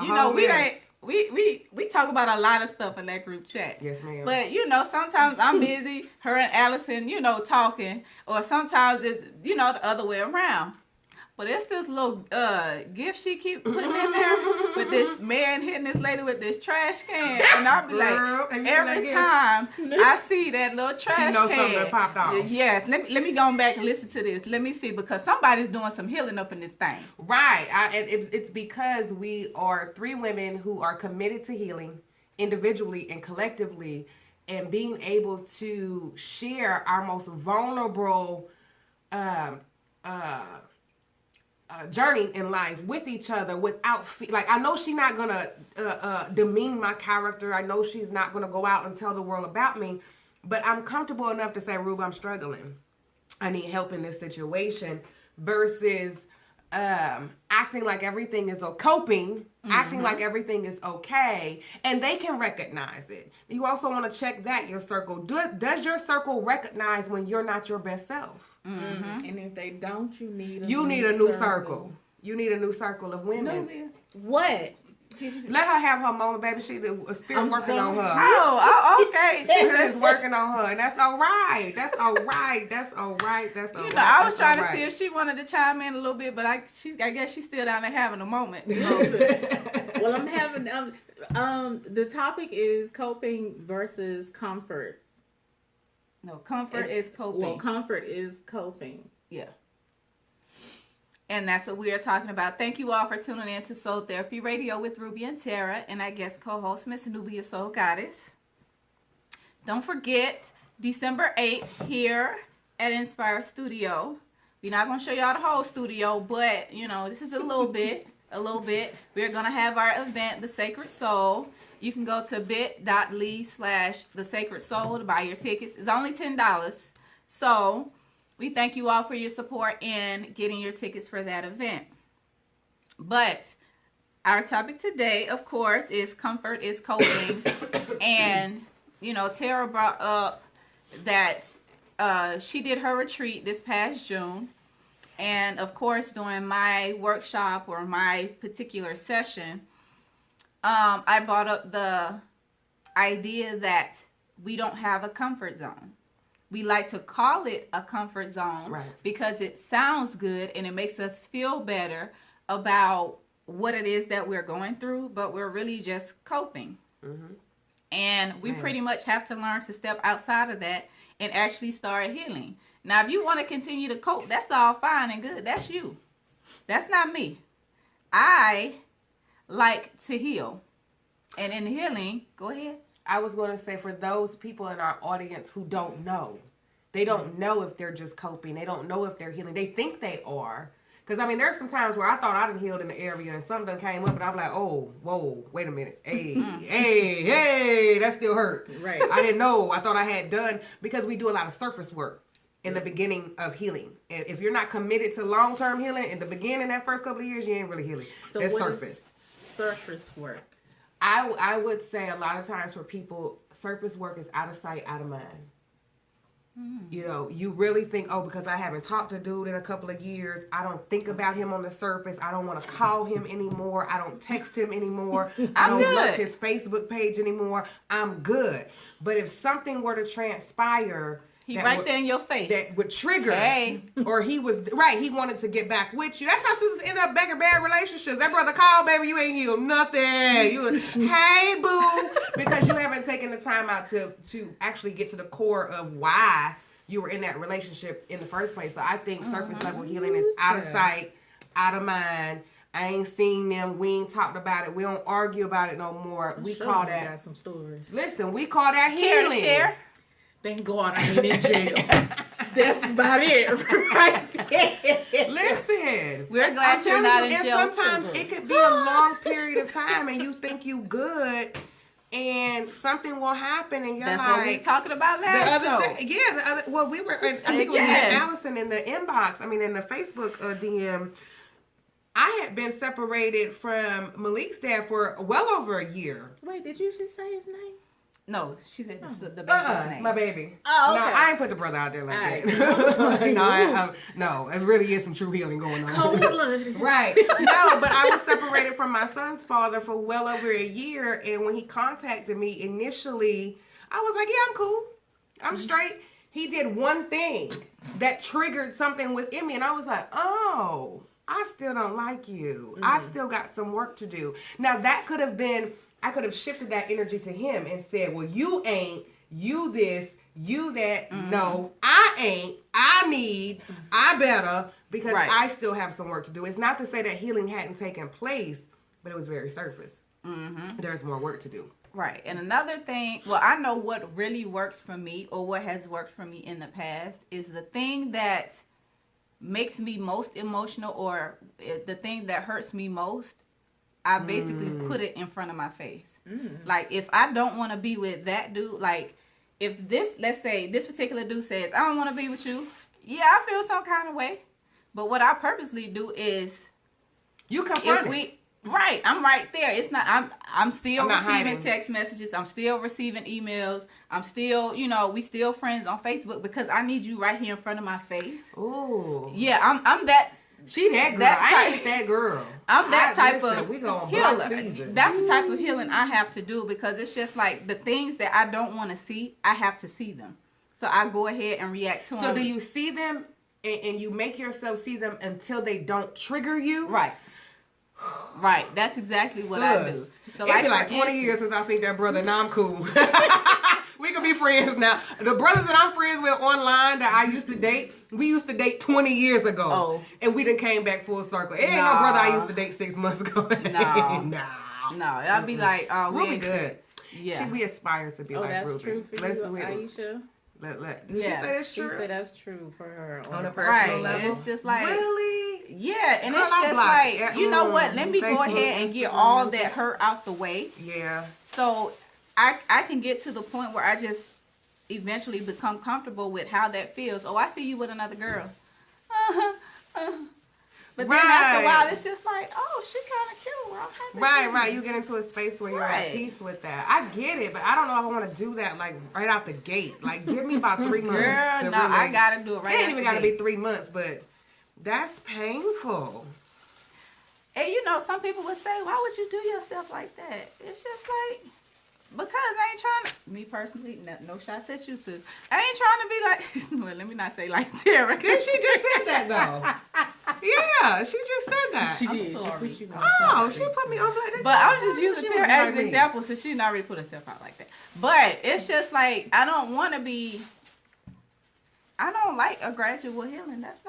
you know, we talk about a lot of stuff in that group chat. Yes, ma'am. But, you know, sometimes I'm busy, her and Allison, you know, talking. Or sometimes it's, you know, the other way around. But it's this little gift she keep putting in there with this man hitting this lady with this trash can. And I'll be like, every time I see that little trash can. She knows something that popped off. Yes. Let me go back and listen to this. Let me see. Because somebody's doing some healing up in this thing. Right. It's because we are 3 women who are committed to healing individually and collectively and being able to share our most vulnerable journey in life with each other without like I know she's not gonna demean my character. I know she's not gonna go out and tell the world about me, but I'm comfortable enough to say, Rube, I'm struggling. I need help in this situation versus acting like everything is coping, acting like everything is okay, and they can recognize it. You also want to check that your circle. Does your circle recognize when you're not your best self? Mm-hmm. And if they don't, you need a new circle. You need a new circle of women. Nubia. What? Let her have her moment, baby. A spirit working on her. Oh, okay. Spirit is working on her, and that's all right. That's all right. That's all right. That's all right. You know, I was trying to see if she wanted to chime in a little bit, but I guess she's still down there having a moment. Well, I'm having the topic is coping versus comfort. No, comfort is coping. Well, comfort is coping. Yeah. And that's what we are talking about. Thank you all for tuning in to Soul Therapy Radio with Rubi and Terra, and I guess co-host Miss Nubia, Soul Goddess. Don't forget, December 8th here at Inspire Studio. We're not going to show y'all the whole studio, but, you know, this is a little bit. We're going to have our event, The Sacred Soul. You can go to bit.ly/The Sacred Soul to buy your tickets. It's only $10. So we thank you all for your support in getting your tickets for that event. But our topic today, of course, is comfort is coping. And, you know, Tara brought up that she did her retreat this past June. And, of course, during my workshop or my particular session, I brought up the idea that we don't have a comfort zone. We like to call it a comfort zone because it sounds good and it makes us feel better about what it is that we're going through, but we're really just coping. And we pretty much have to learn to step outside of that and actually start healing. Now, if you want to continue to cope, that's all fine and good. That's you. That's not me. I like to heal. And in healing, go ahead. I was going to say, for those people in our audience who don't know, they don't know if they're just coping. They don't know if they're healing. They think they are. Because, I mean, there's some times where I thought I done healed in the area and something came up and I'm like, oh, whoa, wait a minute. Hey, that still hurt. Right. I didn't know. I thought I had done, because we do a lot of surface work in the beginning of healing. And if you're not committed to long-term healing, in the beginning, that first couple of years, you ain't really healing. So that's what surface. is surface work? I would say a lot of times for people, surface work is out of sight, out of mind. You know, you really think, oh, because I haven't talked to dude in a couple of years, I don't think about him on the surface. I don't want to call him anymore. I don't text him anymore. I don't look his Facebook page anymore. I'm good. But if something were to transpire, he right there in your face, that would trigger, or he wanted to get back with you. That's how sisters end up back in bad relationships. That brother called, baby, you ain't healed nothing. Hey, boo, because you haven't taken the time out to actually get to the core of why you were in that relationship in the first place. So I think surface level healing is out of sight, out of mind. I ain't seen them. We ain't talked about it. We don't argue about it no more. We call that. Got some stories. Listen, we call that healing. Care to share? Thank God I ain't in jail. That's about it, right? Listen, we're glad you're not in jail. And sometimes it could be a long period of time, and you think you good, and something will happen, and you're that's like, what we were talking about last show. Well, we were. I think it was Allison in the inbox. I mean, in the Facebook DM. I had been separated from Malik's dad for well over a year. Wait, did you just say his name? No, she said the baby's name. My baby. Oh, okay. No, I ain't put the brother out there like that. No, it really is some true healing going on. Cold blood. Right. No, but I was separated from my son's father for well over a year, and when he contacted me initially, I was like, yeah, I'm cool. I'm straight. He did one thing that triggered something within me, and I was like, oh, I still don't like you. I still got some work to do. Now, that could have been... I could have shifted that energy to him and said, well, you ain't, you this, you that. No, I ain't, I need, I better, because I still have some work to do. It's not to say that healing hadn't taken place, but it was very surface. There's more work to do. Right. And another thing, well, I know what really works for me, or what has worked for me in the past, is the thing that makes me most emotional, or the thing that hurts me most, I basically put it in front of my face. Like, if I don't want to be with that dude, like, if this, let's say, this particular dude says, I don't want to be with you. Yeah, I feel some kind of way. But what I purposely do is... You confront it. Right, I'm right there. It's not, I'm still receiving hiding. text messages. I'm still receiving emails. I'm still, we still friends on Facebook, because I need you right here in front of my face. Ooh. Yeah, I'm that... She that girl. I ain't that girl. I'm that type of healer. That's the type of healing I have to do, because it's just like the things that I don't want to see, I have to see them. So I go ahead and react to them. So do you see them and you make yourself see them until they don't trigger you? Right. Right. That's exactly what I do. So it'd be like 20 years since I seen that brother. Now I'm cool. We can be friends now. The brothers that I'm friends with online that I used to date, we used to date 20 years ago. Oh. And we done came back full circle. It ain't no brother I used to date 6 months ago. No, I'd be like, oh, we Ruby ain't good. Yeah. We aspire to be like that's Ruby. true for Let's you, do it. Aisha? Did she say that's She true? said that's true for her On a a personal Right. level? It's just like, Really? yeah, and Girl, it's I just blocked like, it. you know what? Let me go Facebook, ahead and get Instagram. all that hurt out the way. Yeah. So I can get to the point where I just eventually become comfortable with how that feels. Oh, I see you with another girl. But then after a while, it's just like, oh, she kind of cute. Right. You get into a space where you're at peace with that. I get it, but I don't know if I want to do that like right out the gate. Like, give me about 3 months. Girl, no, I gotta do it right. It ain't even gotta be 3 months, but that's painful. And you know, some people would say, why would you do yourself like that? It's just like, because I ain't trying to, me personally, no shots at you, sis. I ain't trying to be like, well, let me not say like Terra. Then she just said that though. Yeah, she just said that. She I'm did. sorry. She She put me on black. But I'm just using She Terra would be as like an me. example, so she didn't already put herself out like that. But it's just like, I don't want to be, I don't like a gradual healing. That's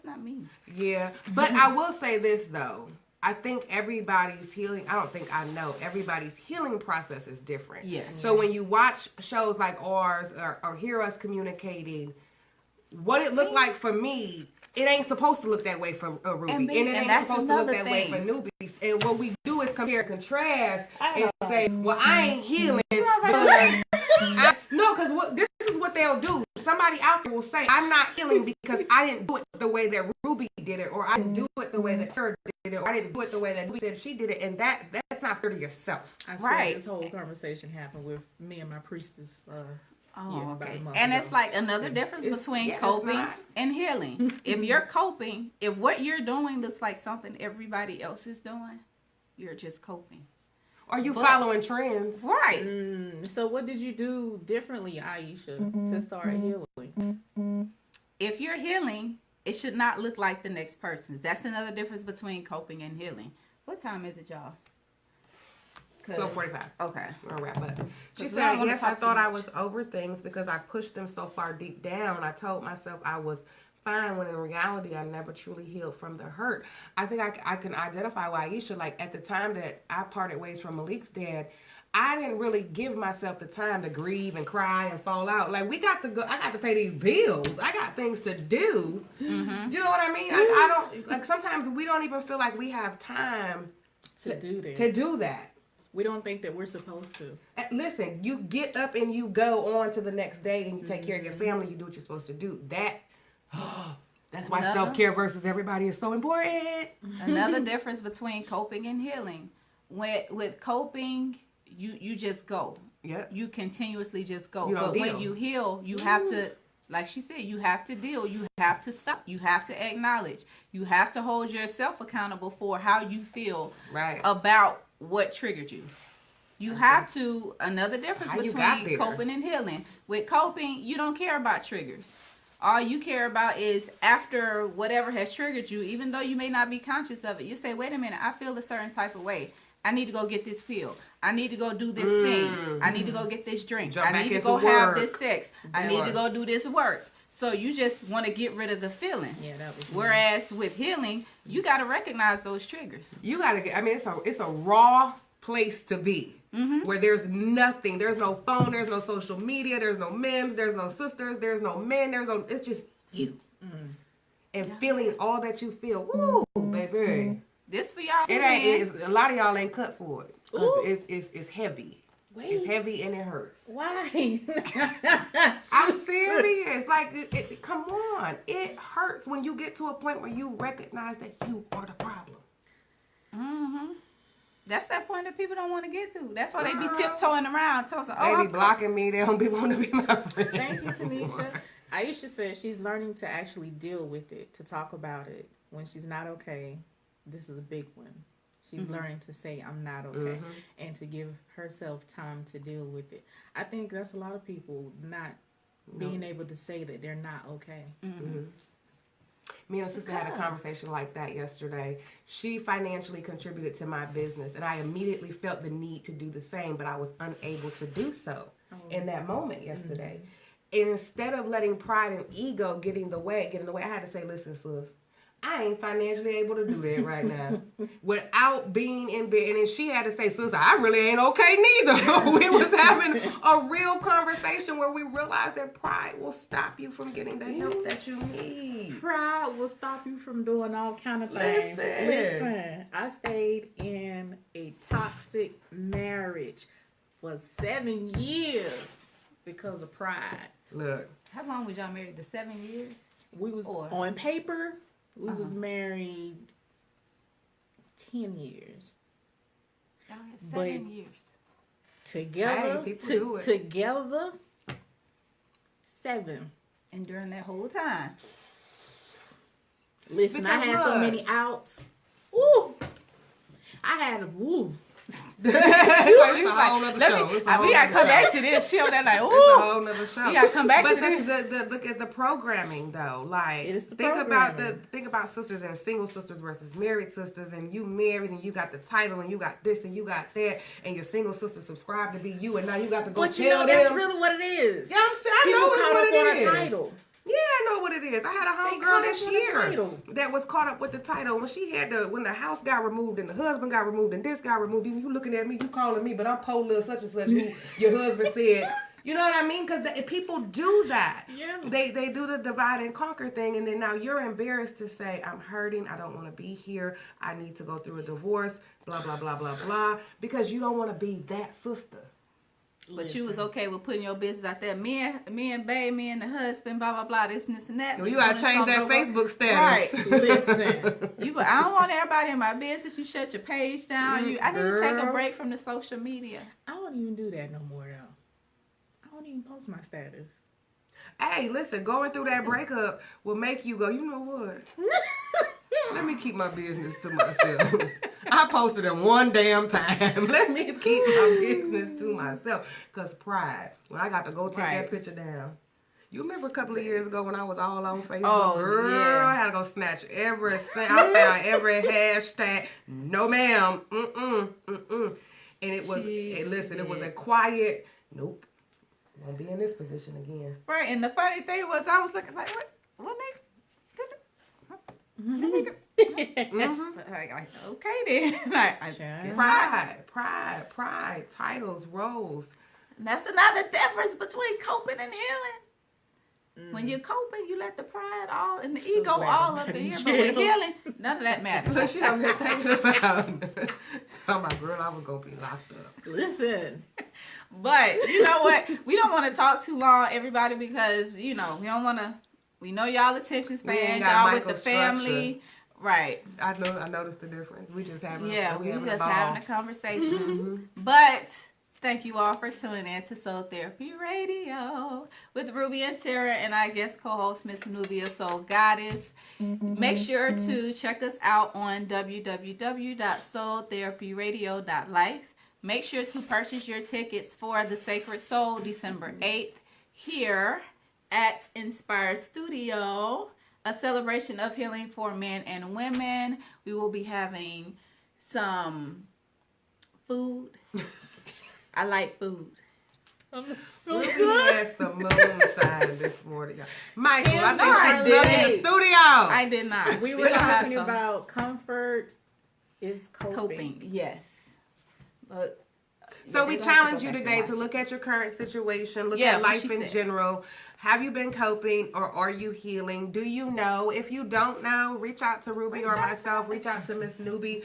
not me. Yeah, but I will say this though. I think everybody's healing. I don't think I know. Everybody's healing process is different. Yes. So when you watch shows like ours or hear us communicating, what it looked like for me, it ain't supposed to look that way for Ruby, and it ain't that's supposed to look another that way thing. for newbies. And what we do is compare and contrast and say, "Well, I ain't healing." Because this is what they'll do. Somebody out there will say, "I'm not healing because I didn't do it the way that Ruby did it, or I didn't do it the way that Terra did it, or I didn't do it the way that Ruby said she did it," and that's not fair to yourself. I swear Right. this whole conversation happened with me and my priestess. About Okay. a month And ago. it's like another difference between it's coping not. and healing. If you're coping, if what you're doing looks like something everybody else is doing, you're just coping. Are you following trends? Right. So what did you do differently, Aisha, to start healing? If you're healing, it should not look like the next person's. That's another difference between coping and healing. What time is it, y'all? 12:45. Okay. I'll wrap up. She 'Cause we said, don't wanna "Yes, I talk too thought I much. was over things because I pushed them so far deep down. I told myself I was fine when in reality I never truly healed from the hurt." I think I can identify why Aisha, like at the time that I parted ways from Malik's dad, I didn't really give myself the time to grieve and cry and fall out. Like, we got to go. I got to pay these bills. I got things to do. Mm-hmm. You know what I mean? I don't, like, sometimes we don't even feel like we have time To do that. to do that. We don't think that we're supposed to. Listen, you get up and you go on to the next day and you take care of your family. You do what you're supposed to do. That's why self-care versus everybody is so important. Another difference between coping and healing. With coping, you just go. Yep. You continuously just go. You don't But deal. when you heal, you have to, like she said, you have to deal. You have to stop. You have to acknowledge. You have to hold yourself accountable for how you feel Right. about what triggered you. You have to, another difference How you got between there. coping and healing. With coping, you don't care about triggers. All you care about is after whatever has triggered you, even though you may not be conscious of it, you say, wait a minute, I feel a certain type of way. I need to go get this pill. I need to go do this thing. I need to go get this drink. Jump I back need to into go have work. this sex. I need to go do this work. So you just want to get rid of the feeling. Yeah, that was. Whereas with healing, you got to recognize those triggers. You gotta get. I mean, it's a raw place to be where there's nothing. There's no phone. There's no social media. There's no memes. There's no sisters. There's no men. It's just you and feeling all that you feel. Woo, baby. This for y'all. It ain't. A lot of y'all ain't cut for it. 'Cause Ooh. It's heavy. Wait. It's heavy and it hurts. Why? I'm serious. Like, come on. It hurts when you get to a point where you recognize that you are the problem. Mm-hmm. That's that point that people don't want to get to. That's why they be tiptoeing around. They They be blocking me. They don't be wanting to be my friend. Thank you, Tanisha. Aisha said she's learning to actually deal with it, to talk about it. When she's not okay, this is a big one. She's learning to say, I'm not okay, and to give herself time to deal with it. I think that's a lot of people not being able to say that they're not okay. Me and a sister had a conversation like that yesterday. She financially contributed to my business, and I immediately felt the need to do the same, but I was unable to do so in that moment yesterday. And instead of letting pride and ego get in the way, I had to say, listen, sis, I ain't financially able to do that right now without being in bed. And then she had to say, sister, I really ain't okay neither. We was having a real conversation where we realized that pride will stop you from getting the help that you need. Pride will stop you from doing all kind of things. Listen, I stayed in a toxic marriage for 7 years because of pride. Look. How long was y'all married? 7 years? We was on paper. We was married 10 years. Y'all had 7 years. Together, together, 7. And during that whole time. Listen, I had so many outs. Ooh. I had a woo. We gotta come back to this. She over there like, ooh. It's a whole nother show. We gotta come back to this. But look at the programming though. Like, think about sisters and single sisters versus married sisters, and you married and you got the title and you got this and you got that, and your single sister subscribed to be you, and now you got to go tell them. That's really what it is. Yeah, I know what it is. On a title. Yeah, I know what it is. I had a homegirl this year that was caught up with the title when the house got removed and the husband got removed and this got removed. And you looking at me, you calling me, but I'm poor little such and such who your husband said. You know what I mean? Because people do that. Yeah. They do the divide and conquer thing, and then now you're embarrassed to say, I'm hurting, I don't want to be here, I need to go through a divorce, blah, blah, blah, blah, blah, because you don't want to be that sister. But you was okay with putting your business out there. Me and babe, me and the husband, blah, blah, blah, this and this and that. Well, you gotta change that Facebook status. Right. Listen. I don't want everybody in my business. You shut your page down. I need to take a break from the social media. I don't even do that no more, though. I don't even post my status. Hey, listen, going through that breakup will make you go, you know what? Let me keep my business to myself. I posted it one damn time. Let me keep my business to myself. Because pride. When I got to go take that picture down. You remember a couple of years ago when I was all on Facebook? Oh, girl, yeah. I had to go snatch everything. I found every hashtag. No, ma'am. And it was, it was a quiet, nope. Won't be in this position again. Right, and the funny thing was I was looking like, what nigga? Like, okay then. Pride, titles, roles. And that's another difference between coping and healing. When you're coping, you let the pride all and the ego all up in here. But with healing, none of that matters. Look, she over here thinking about my girl, I was gonna be locked up. Listen. But you know what? We don't want to talk too long, everybody, because we don't want to. We know y'all attention spans, y'all with the family. Right. I noticed the difference. We just having having a conversation. But thank you all for tuning in to Soul Therapy Radio with Ruby and Terra and our guest co-host Miss Nubia, Soul Goddess. Make sure to check us out on www.soultherapyradio.life. Make sure to purchase your tickets for the Sacred Soul December 8th here at Inspire Studio, a celebration of healing for men and women. We will be having some food. I like food. So we good. had some moonshine this morning. Michael, I think I she's stuck in the studio. I did not. We were talking about comfort is coping. Yes. But so we challenge you today to look at your current situation, look at life in general. Have you been coping or are you healing? Do you know? If you don't know, reach out to Ruby or myself. Reach out to Miss Nubie.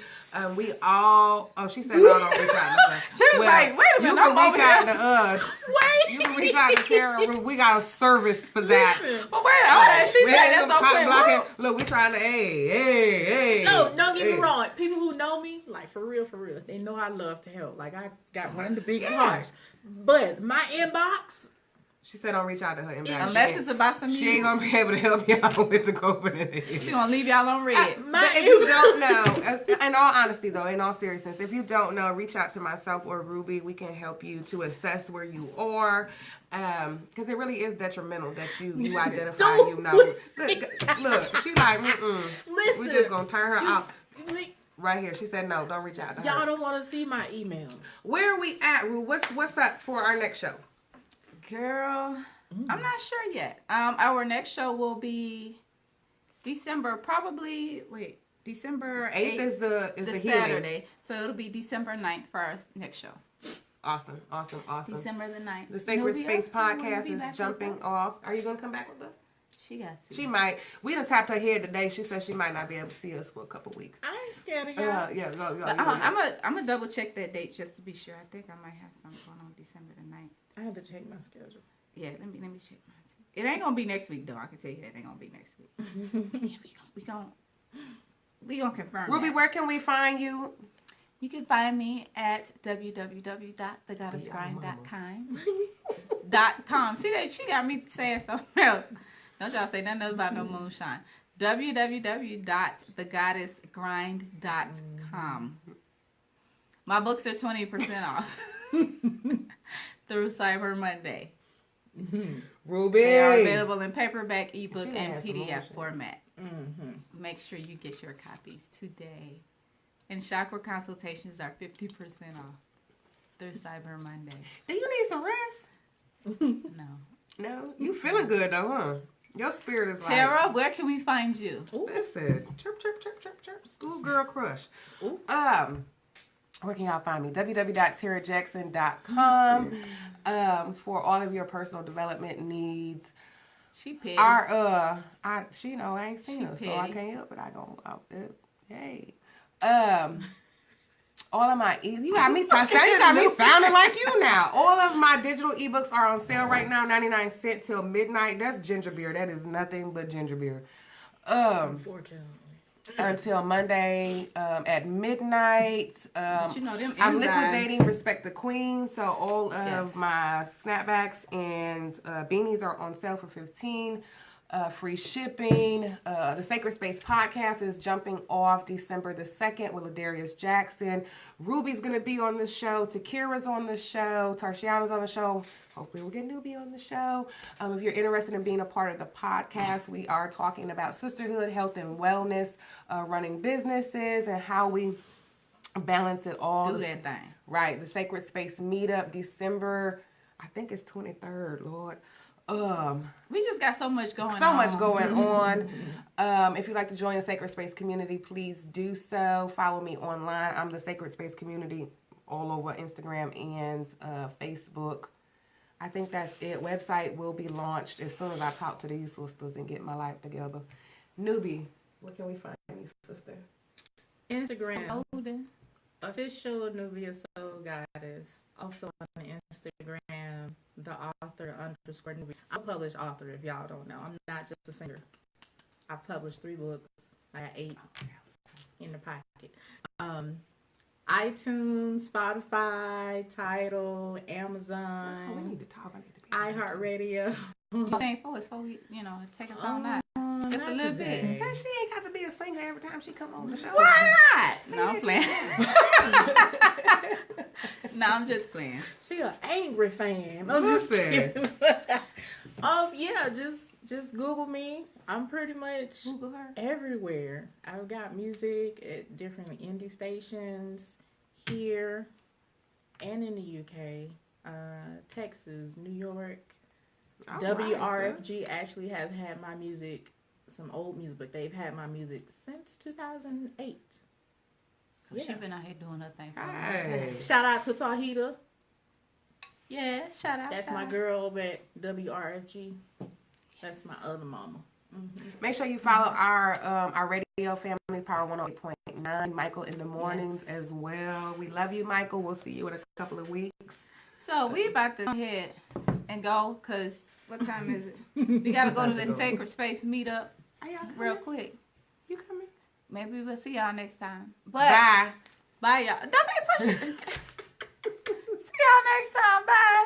We all, she said no, don't reach out to her. She was like, wait a minute, you can reach out to us. Wait. You can reach out to Sarah. We got a service for that. But wait, she said that's okay. Look, we trying to, hey. No, don't get me wrong. People who know me, like for real, they know I love to help. Like I got one of the big hearts. But my inbox, She said don't reach out to her inbox. Unless it's about some She music. ain't gonna be able to help y'all with the coping. She gonna leave y'all on red. But if you don't know, in all honesty though, in all seriousness, if you don't know, reach out to myself or Ruby. We can help you to assess where you are. Because it really is detrimental that you identify, you know. Look, she like, Listen, we just gonna turn her off. Right here. She said no, don't reach out to her. Y'all don't want to see my emails. Where are we at, Ru? What's up for our next show? Girl, I'm not sure yet. Our next show will be December, December 8th is the Saturday. So it'll be December 9th for our next show. Awesome. December the 9th. The Sacred Nubia, Space you wanna podcast be is back jumping with us? off. Are you going to come back with us? She got to. She might. We done tapped her head today. She said she might not be able to see us for a couple weeks. I ain't scared of y'all. Yeah, go. But I'm gonna double check that date just to be sure. I think I might have something going on December the 9th. I have to check my schedule. Yeah, let me check mine too. It ain't gonna be next week though. I can tell you that ain't gonna be next week. Yeah, we gonna confirm. Ruby, that. where can we find you? You can find me at www.thegoddessgrind.com. See that she got me saying something else. Don't y'all say nothing else about no moonshine. www.thegoddessgrind.com. My books are 20% off through Cyber Monday. Ruby. They are available in paperback, ebook, She and has PDF emotion. format. Make sure you get your copies today. And chakra consultations are 50% off through Cyber Monday. Do you need some rest? No. No. You feeling good though, huh? Your spirit is Terra, where can we find you? Listen, chirp, chirp, chirp, chirp, chirp. Schoolgirl crush. Where can y'all find me? www.terrajackson.com for all of your personal development needs. She petty. She know I ain't seen She her, so I petty. can't help it. Hey. All of my you got me sounding like you now. All of my digital ebooks are on sale right now, 99 cents till midnight. That's ginger beer. That is nothing but ginger beer. Unfortunately. Until Monday at midnight. But you know them I'm enzymes. liquidating Respect the Queen, so all of my snapbacks and beanies are on sale for $15. Free shipping. The Sacred Space podcast is jumping off December the 2nd with Ladarius Jackson. Ruby's going to be on the show. Takira's on the show. Tarshiana's on the show. Hopefully we'll get Nubia on the show. If you're interested in being a part of the podcast, we are talking about sisterhood, health, and wellness, running businesses, and how we balance it all. Do that thing. Right. The Sacred Space meetup, December, I think it's 23rd, Lord. We just got so much going on. So much going on. If you'd like to join the Sacred Space community, please do so. Follow me online. I'm the Sacred Space community all over Instagram and Facebook. I think that's it. Website will be launched as soon as I talk to these sisters and get my life together. Newbie, where can we find you, sister? Instagram. Official Nubia Soul Goddess. Also on Instagram, the author _Nubia. I'm a published author if y'all don't know. I'm not just a singer. I've published 3 books. I got 8 in the pocket. iTunes, Spotify, Tidal, Amazon. We need to talk. I need to be iHeartRadio. You ain't for us, take us all night. Just a little bit. Hey, she ain't got to be a singer every time she come on the show. Why not? No, I'm playing. No, I'm just playing. She an angry fan. Listen. Yeah, just Google me. I'm pretty much Google her. everywhere. I've got music at different indie stations here and in the UK, Texas, New York. All WRFG actually has had my music, some old music, but they've had my music since 2008. So she been out here doing her thing for Hey. Shout out to Tahita. Yeah, shout out. That's shout my out. girl over at WRFG. That's my other mama. Make sure you follow our radio family, Power 108.9, Michael in the mornings as well. We love you, Michael. We'll see you in a couple of weeks. So we about to go ahead and go, because what time is it? We got to go to the Sacred Space meetup Are y'all coming? real quick. You coming? Maybe we'll see y'all next time. But Bye. Bye, y'all. Don't be pushing. See y'all next time. Bye.